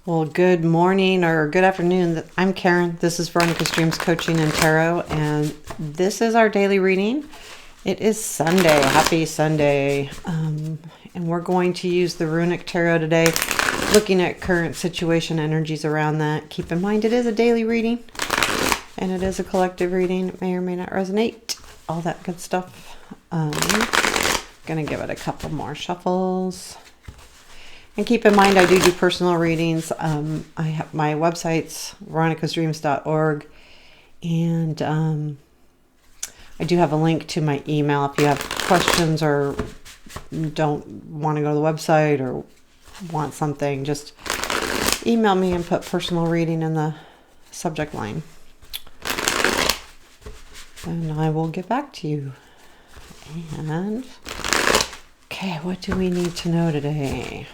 Well, good morning or good afternoon. I'm Karen. This is Veronica's Dreams Coaching and Tarot, and this is our daily reading. It is Sunday. Happy Sunday. And we're going to use the Runic Tarot today, looking at current situation energies around that. Keep in mind it is a daily reading, and it is a collective reading. It may or may not resonate. All that good stuff. Gonna give it a couple more shuffles. And keep in mind, I do personal readings. I have my website's veronicasdreams.org. And I do have a link to my email. If you have questions or don't want to go to the website or want something, just email me and put personal reading in the subject line. And I will get back to you. And, okay, what do we need to know today?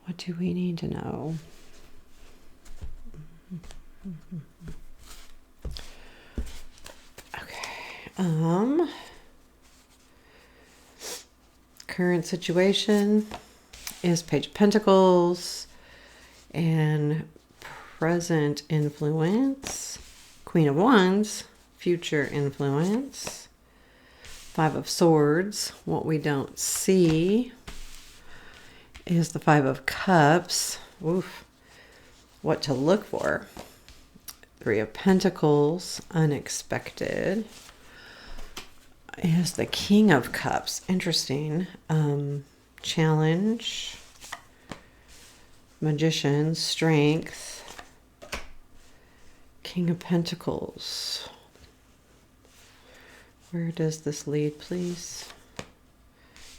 What do we need to know? Okay. Current situation is Page of Pentacles and present influence, Queen of Wands, future influence, Five of Swords, what we don't see is the Five of Cups. Oof. What to look for. Three of Pentacles, unexpected. Is the King of Cups. Interesting. Challenge. Magician, strength. King of Pentacles. Where does this lead, please?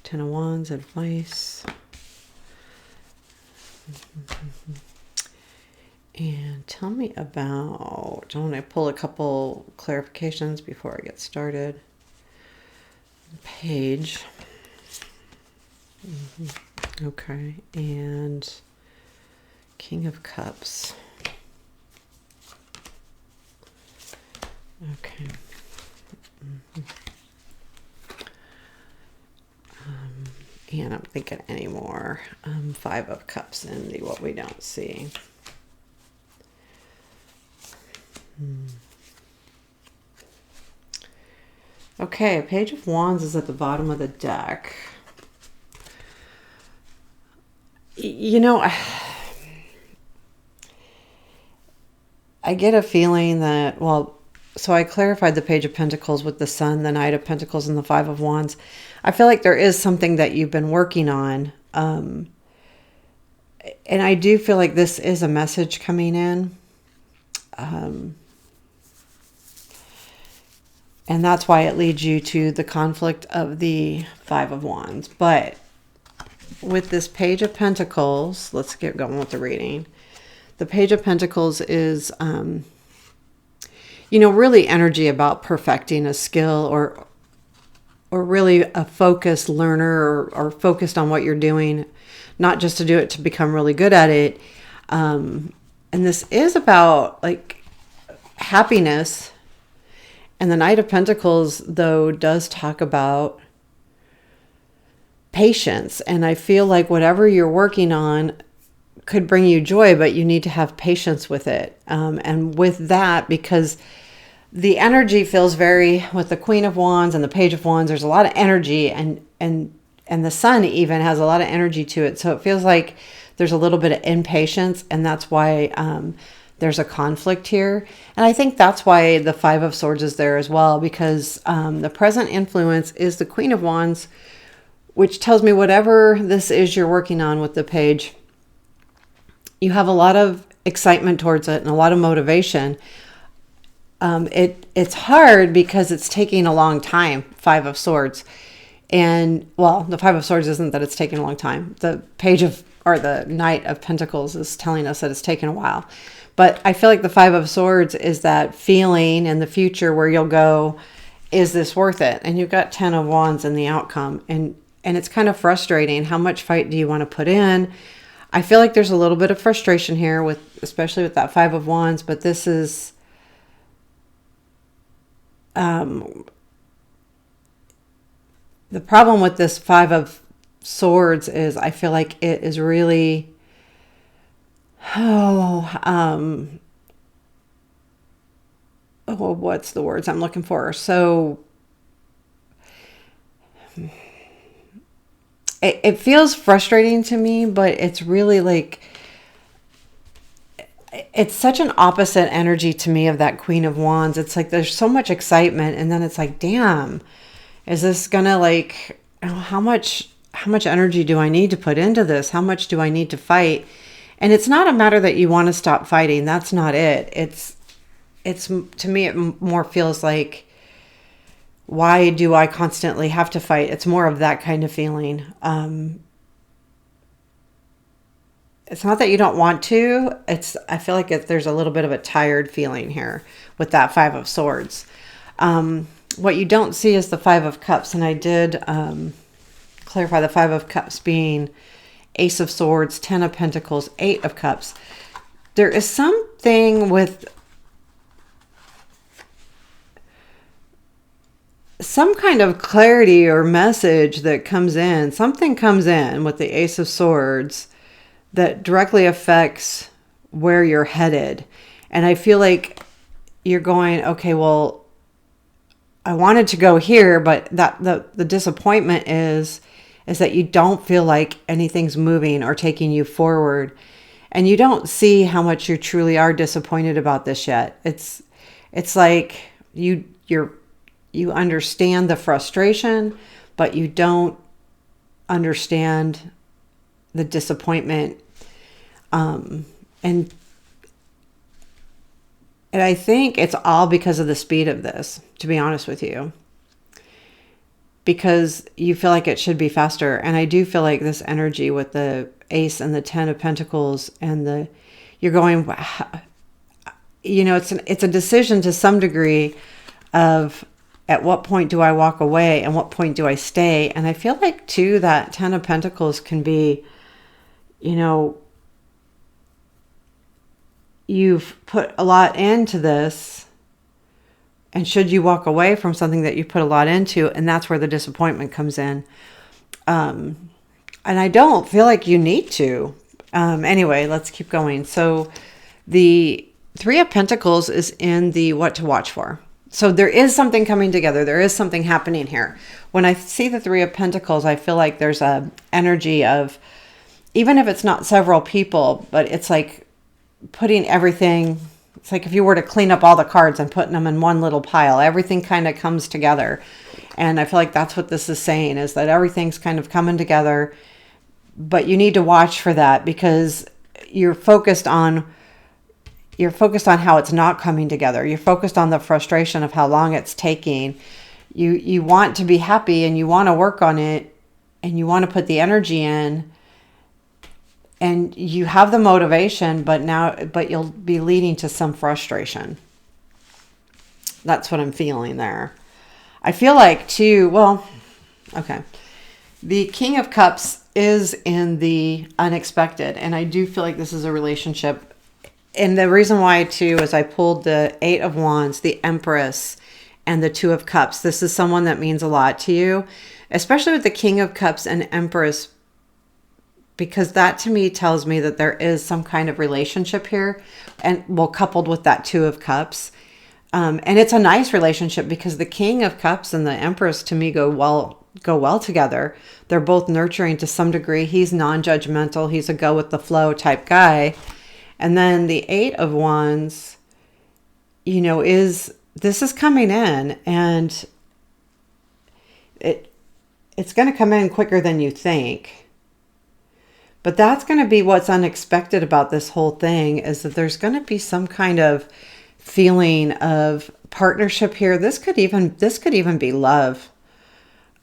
Ten of Wands, advice. And tell me about, I want to pull a couple clarifications before I get started. Page. Okay. And King of Cups. Okay. And I'm thinking any more. Five of Cups in the what we don't see. Okay, Page of Wands is at the bottom of the deck. You know, I get a feeling that, well, so I clarified the Page of Pentacles with the Sun, the Knight of Pentacles, and the Five of Wands. I feel like there is something that you've been working on. And I do feel like this is a message coming in. And that's why it leads you to the conflict of the Five of Wands. But with this Page of Pentacles, let's get going with the reading. The Page of Pentacles is, really energy about perfecting a skill or really a focused learner or focused on what you're doing, not just to do it to become really good at it. And this is about like happiness. And the Knight of Pentacles, though, does talk about patience. And I feel like whatever you're working on could bring you joy, but you need to have patience with it. And with that, because the energy feels very, with the Queen of Wands and the Page of Wands, there's a lot of energy, and the Sun even has a lot of energy to it. So it feels like there's a little bit of impatience, and that's why there's a conflict here. And I think that's why the Five of Swords is there as well, because the present influence is the Queen of Wands, which tells me whatever this is you're working on with the page, you have a lot of excitement towards it and a lot of motivation. It's hard because it's taking a long time, Five of Swords. And, well, the Five of Swords isn't that it's taking a long time. The the Knight of Pentacles is telling us that it's taken a while. But I feel like the Five of Swords is that feeling in the future where you'll go, is this worth it? And you've got Ten of Wands in the outcome. And it's kind of frustrating. How much fight do you want to put in? I feel like there's a little bit of frustration here, especially with that Five of Wands. But this is... the problem with this Five of Swords is, I feel like it is really, what's the words I'm looking for? So it feels frustrating to me, but it's really like, it's such an opposite energy to me of that Queen of Wands. It's like there's so much excitement, and then it's like, damn, is this gonna like, how much energy do I need to put into this? How much do I need to fight? And it's not a matter that you want to stop fighting. That's not it. It's to me, it more feels like, why do I constantly have to fight? It's more of that kind of feeling. It's not that you don't want to. I feel like there's a little bit of a tired feeling here with that Five of Swords. What you don't see is the Five of Cups. And I did clarify the Five of Cups being Ace of Swords, Ten of Pentacles, Eight of Cups. There is something with some kind of clarity or message that comes in. Something comes in with the Ace of Swords that directly affects where you're headed. And I feel like you're going, okay, well, I wanted to go here, but that the disappointment is that you don't feel like anything's moving or taking you forward. And you don't see how much you truly are disappointed about this yet. It's like you understand the frustration, but you don't understand the disappointment. And I think it's all because of the speed of this, to be honest with you, because you feel like it should be faster. And I do feel like this energy with the Ace and the Ten of Pentacles and you're going, it's a decision to some degree of, at what point do I walk away and what point do I stay? And I feel like too, that Ten of Pentacles can be, you've put a lot into this, and should you walk away from something that you put a lot into, and that's where the disappointment comes in. And I don't feel like you need to. Anyway, let's keep going. So the Three of Pentacles is in the what to watch for. So there is something coming together. There is something happening here. When I see the Three of Pentacles, I feel like there's a energy of, even if it's not several people, but it's like putting everything, it's like if you were to clean up all the cards and putting them in one little pile, everything kind of comes together. And I feel like that's what this is saying, is that everything's kind of coming together, but you need to watch for that because you're focused on how it's not coming together. You're focused on the frustration of how long it's taking. You want to be happy and you want to work on it and you want to put the energy in, and you have the motivation, but you'll be leading to some frustration. That's what I'm feeling there. I feel like too, okay. The King of Cups is in the unexpected, and I do feel like this is a relationship. And the reason why too is I pulled the Eight of Wands, the Empress, and the Two of Cups. This is someone that means a lot to you, especially with the King of Cups and Empress, because that to me tells me that there is some kind of relationship here, and coupled with that Two of Cups. And it's a nice relationship because the King of Cups and the Empress to me go well together. They're both nurturing to some degree. He's non-judgmental. He's a go with the flow type guy. And then the Eight of Wands, this is coming in, and it's going to come in quicker than you think. But that's going to be what's unexpected about this whole thing, is that there's going to be some kind of feeling of partnership here. This could even be love.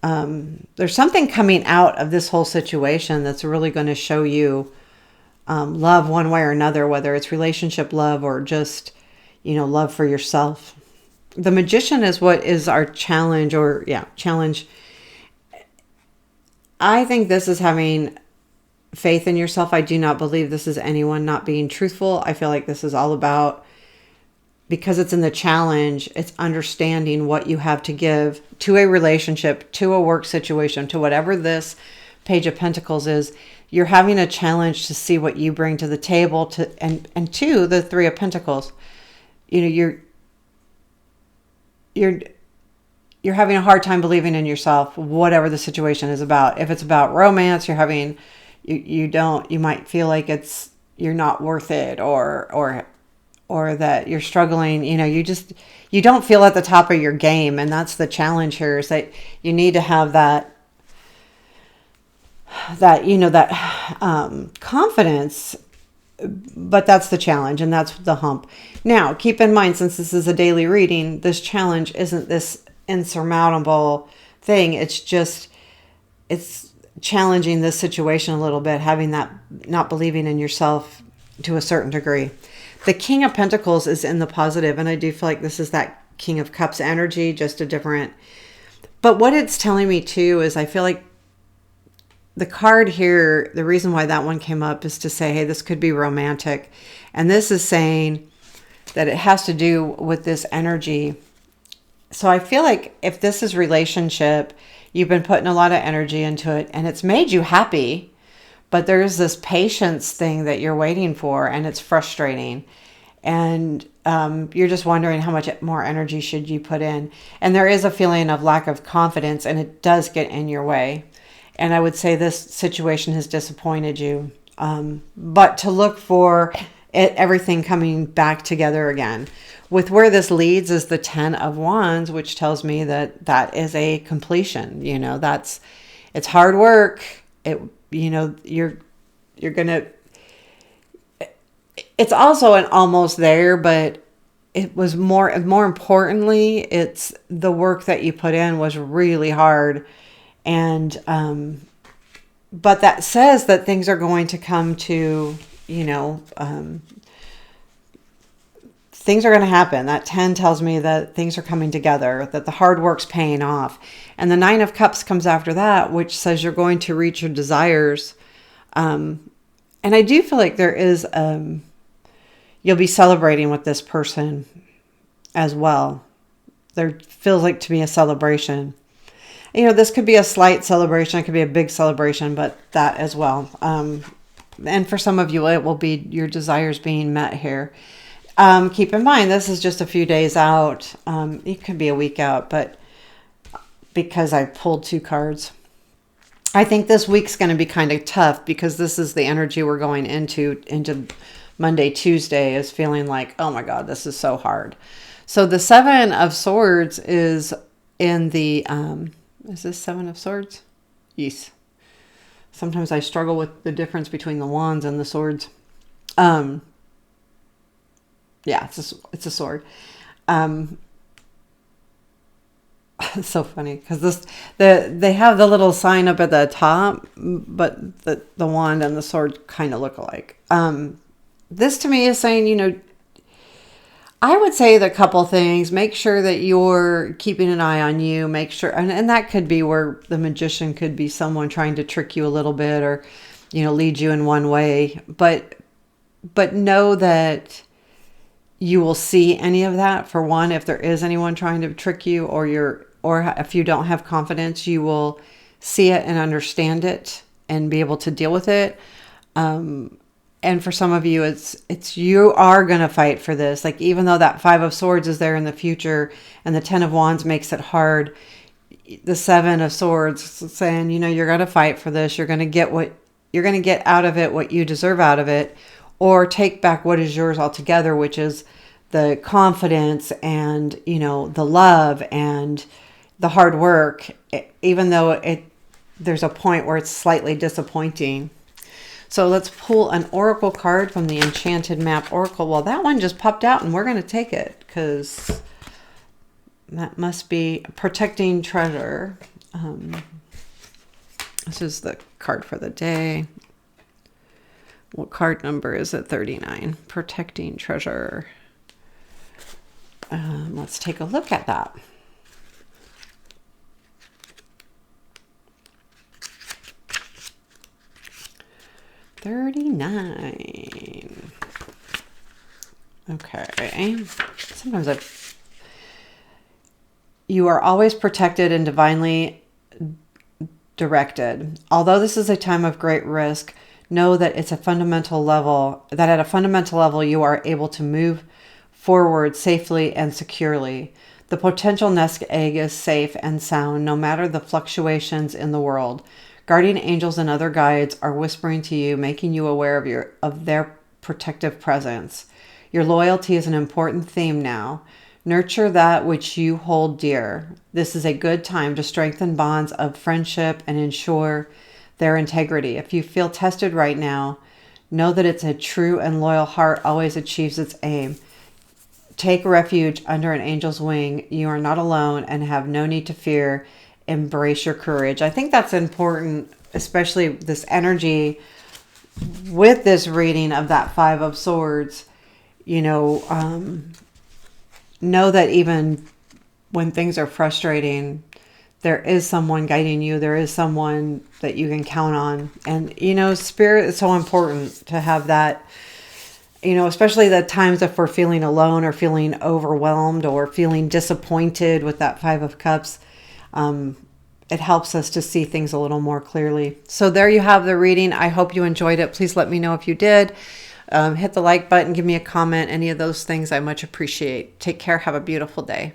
There's something coming out of this whole situation that's really going to show you love one way or another, whether it's relationship love or just, love for yourself. The Magician is what is our challenge, challenge. I think this is having faith in yourself. I do not believe this is anyone not being truthful. I feel like this is all about, because it's in the challenge, it's understanding what you have to give to a relationship, to a work situation, to whatever this Page of Pentacles is you're having a challenge to see what you bring to the table, and two, the Three of Pentacles. You know, you're having a hard time believing in yourself, whatever the situation is about. If it's about romance, you might feel like you're not worth it, or that you're struggling. You don't feel at the top of your game. And that's the challenge here, is that you need to have that confidence, but that's the challenge, and that's the hump. Now, keep in mind, since this is a daily reading, this challenge isn't this insurmountable thing. It's challenging this situation a little bit, having that, not believing in yourself to a certain degree. The King of Pentacles is in the positive, and I do feel like this is that King of Cups energy, just a different. But what it's telling me too is I feel like the card here, the reason why that one came up is to say, hey, this could be romantic. And this is saying that it has to do with this energy. So I feel like if this is relationship, you've been putting a lot of energy into it and it's made you happy, but there's this patience thing that you're waiting for, and it's frustrating. And you're just wondering how much more energy should you put in. And there is a feeling of lack of confidence, and it does get in your way. And I would say this situation has disappointed you. But to look for everything coming back together again. With where this leads is the 10 of Wands, which tells me that is a completion. It's hard work. You're gonna. It's also an almost there, but it was more importantly, it's the work that you put in was really hard. And, but that says that things are going to come to, things are going to happen. That 10 tells me that things are coming together, that the hard work's paying off. And the 9 of Cups comes after that, which says you're going to reach your desires. And I do feel like there is, you'll be celebrating with this person as well. There feels like to me a celebration. This could be a slight celebration. It could be a big celebration, but that as well. And for some of you, it will be your desires being met here. Keep in mind, this is just a few days out. It could be a week out, but because I pulled 2 cards, I think this week's going to be kind of tough because this is the energy we're going into Monday, Tuesday, is feeling like, oh my God, this is so hard. So the 7 of Swords is in the... is this 7 of Swords? Yes. Sometimes I struggle with the difference between the wands and the swords. Yeah, it's a sword. It's so funny because they have the little sign up at the top, but the wand and the sword kind of look alike. This to me is saying, I would say the couple things. Make sure that you're keeping an eye on you. Make sure, and that could be where the magician could be someone trying to trick you a little bit, or lead you in one way. But know that you will see any of that. For one, if there is anyone trying to trick you, or if you don't have confidence, you will see it and understand it and be able to deal with it. And for some of you, it's you are going to fight for this. Like, even though that 5 of Swords is there in the future and the 10 of Wands makes it hard, the 7 of Swords is saying, you're going to fight for this. You're going to get out of it what you deserve out of it, or take back what is yours altogether, which is the confidence and, the love and the hard work, even though there's a point where it's slightly disappointing. So let's pull an oracle card from the Enchanted Map Oracle. Well, that one just popped out and we're going to take it because that must be Protecting Treasure. This is the card for the day. What card number is it? 39. Protecting Treasure. Let's take a look at that. $39. Okay. Sometimes you are always protected and divinely directed. Although this is a time of great risk, know that at a fundamental level, you are able to move forward safely and securely. The potential nest egg is safe and sound no matter the fluctuations in the world. Guardian angels and other guides are whispering to you, making you aware of their protective presence. Your loyalty is an important theme now. Nurture that which you hold dear. This is a good time to strengthen bonds of friendship and ensure their integrity. If you feel tested right now, know that it's a true and loyal heart always achieves its aim. Take refuge under an angel's wing. You are not alone and have no need to fear. Embrace your courage. I think that's important, especially this energy with this reading of that Five of Swords. Know that even when things are frustrating, there is someone guiding you. There is someone that you can count on. And, spirit is so important to have that, especially the times if we're feeling alone or feeling overwhelmed or feeling disappointed with that Five of Cups. It helps us to see things a little more clearly. So there you have the reading. I hope you enjoyed it. Please let me know if you did. Hit the like button, give me a comment, any of those things I much appreciate. Take care. Have a beautiful day.